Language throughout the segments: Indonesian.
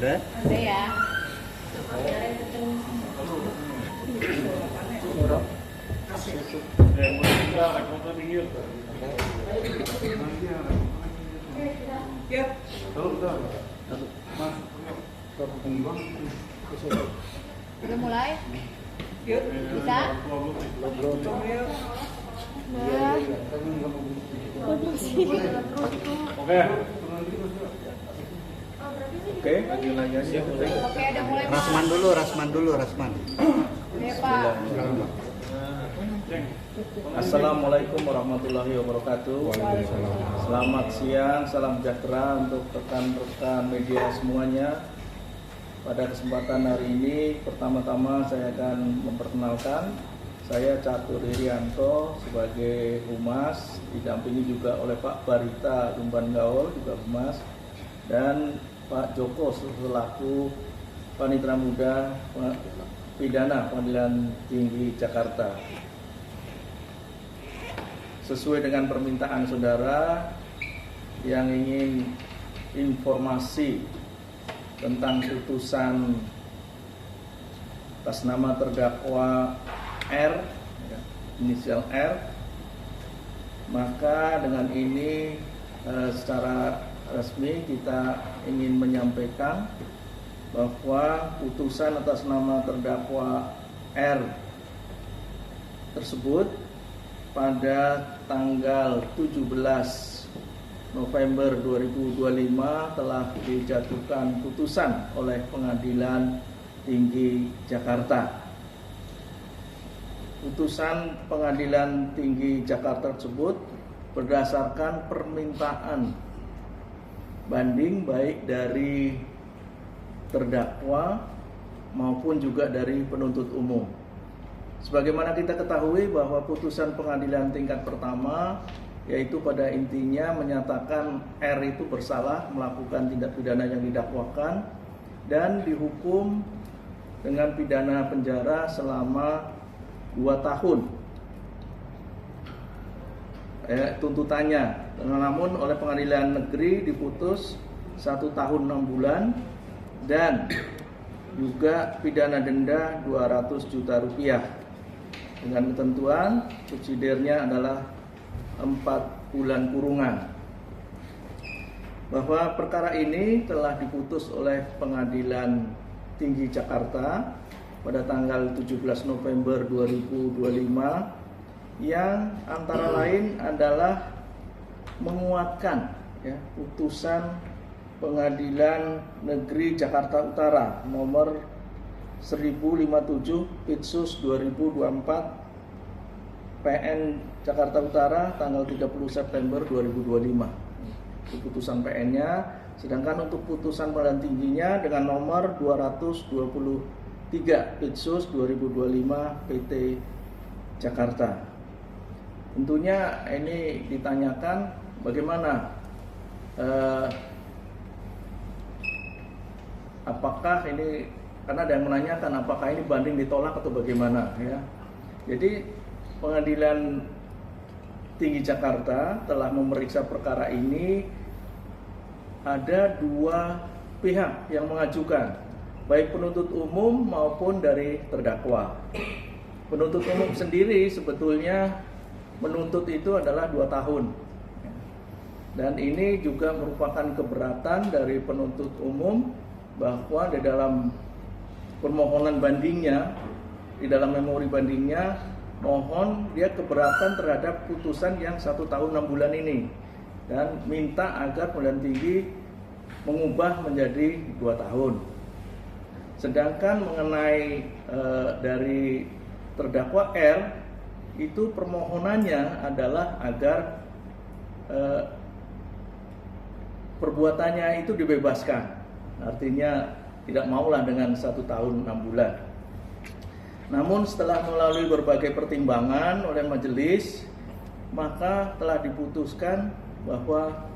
Udah? Udah ya. Udah mulai? Bisa? Nah. Oke, lagi aja. Oke, udah mulai. Rasman dulu, Rasman. Ya, Pak. Assalamualaikum warahmatullahi wabarakatuh. Selamat siang, salam sejahtera untuk rekan-rekan media semuanya. Pada kesempatan hari ini, pertama-tama saya akan memperkenalkan, saya Catur Irianto sebagai Humas, didampingi juga oleh Pak Barita Lumban Gaul, juga Humas, dan Pak Joko selaku Panitera Muda Pidana Pengadilan Tinggi Jakarta. Sesuai dengan permintaan saudara yang ingin informasi tentang putusan atas nama terdakwa R, inisial R, maka dengan ini secara resmi kita ingin menyampaikan bahwa putusan atas nama terdakwa R tersebut pada tanggal 17 November 2025 telah dijatuhkan putusan oleh Pengadilan Tinggi Jakarta. Putusan Pengadilan Tinggi Jakarta tersebut berdasarkan permintaan banding baik dari terdakwa maupun juga dari penuntut umum. Sebagaimana kita ketahui bahwa putusan pengadilan tingkat pertama yaitu pada intinya menyatakan R itu bersalah melakukan tindak pidana yang didakwakan dan dihukum dengan pidana penjara selama 2 tahun. Tuntutannya, namun oleh pengadilan negeri diputus 1 tahun 6 bulan dan juga pidana denda 200 juta rupiah dengan ketentuan subsidiarnya adalah 4 bulan kurungan. Bahwa perkara ini telah diputus oleh Pengadilan Tinggi Jakarta pada tanggal 17 November 2025 yang antara lain adalah menguatkan putusan Pengadilan Negeri Jakarta Utara nomor 1057 Pitsus 2024 PN Jakarta Utara tanggal 30 September 2025. Itu putusan PN-nya, sedangkan untuk putusan pengadilan tingginya dengan nomor 223 Pitsus 2025 PT Jakarta. Tentunya ini ditanyakan bagaimana apakah ini, karena ada yang menanyakan apakah ini banding ditolak atau bagaimana ya. Jadi Pengadilan Tinggi Jakarta telah memeriksa perkara ini. Ada 2 pihak yang mengajukan, baik penuntut umum maupun dari terdakwa. Penuntut umum sendiri sebetulnya menuntut itu adalah 2 tahun. Dan ini juga merupakan keberatan dari penuntut umum bahwa di dalam permohonan bandingnya, di dalam memori bandingnya, mohon dia keberatan terhadap putusan yang 1 tahun 6 bulan ini dan minta agar Pengadilan Tinggi mengubah menjadi 2 tahun. Sedangkan mengenai dari terdakwa R, itu permohonannya adalah agar perbuatannya itu dibebaskan. Artinya tidak maulah dengan 1 tahun 6 bulan. Namun setelah melalui berbagai pertimbangan oleh majelis, maka telah diputuskan bahwa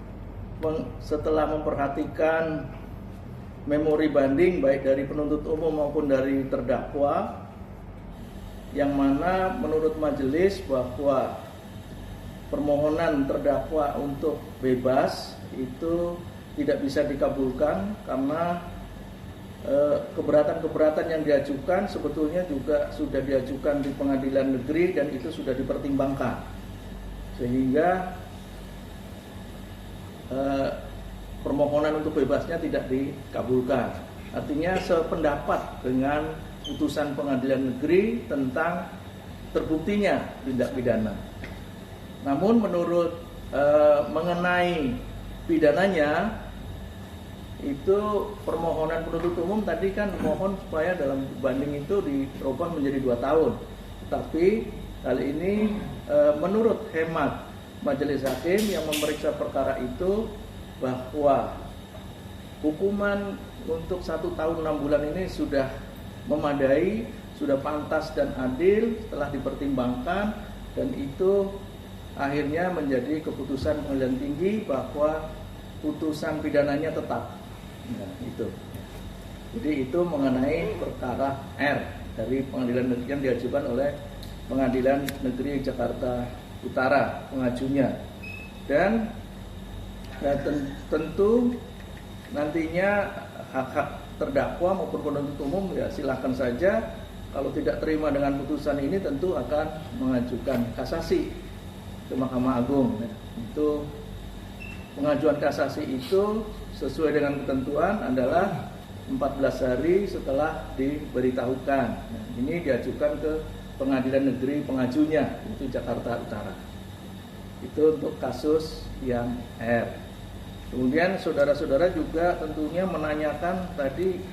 setelah memperhatikan memori banding baik dari penuntut umum maupun dari terdakwa, yang mana menurut majelis bahwa permohonan terdakwa untuk bebas itu tidak bisa dikabulkan karena keberatan-keberatan yang diajukan sebetulnya juga sudah diajukan di pengadilan negeri dan itu sudah dipertimbangkan, sehingga permohonan untuk bebasnya tidak dikabulkan. Artinya sependapat dengan putusan pengadilan negeri tentang terbuktinya tindak pidana. Namun menurut mengenai pidananya, itu permohonan penuntut umum tadi kan mohon supaya dalam banding itu dirubah menjadi 2 tahun. Tapi kali ini menurut hemat majelis hakim yang memeriksa perkara itu bahwa hukuman untuk 1 tahun 6 bulan ini sudah memadai, sudah pantas dan adil setelah dipertimbangkan, dan itu akhirnya menjadi keputusan pengadilan tinggi bahwa putusan pidananya tetap. Nah, itu. Jadi itu mengenai perkara R dari pengadilan negeri yang diajukan oleh Pengadilan Negeri Jakarta Utara pengajunya. Dan tentu nantinya hak-hak terdakwa maupun penuntut umum ya silahkan saja, kalau tidak terima dengan putusan ini tentu akan mengajukan kasasi ke Mahkamah Agung. Itu pengajuan kasasi itu sesuai dengan ketentuan adalah 14 hari setelah diberitahukan. Nah, ini diajukan ke Pengadilan Negeri pengajunya, itu Jakarta Utara. Itu untuk kasus yang R. Kemudian saudara-saudara juga tentunya menanyakan tadi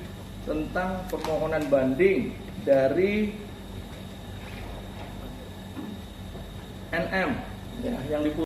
tentang permohonan banding dari NM ya, yang diputus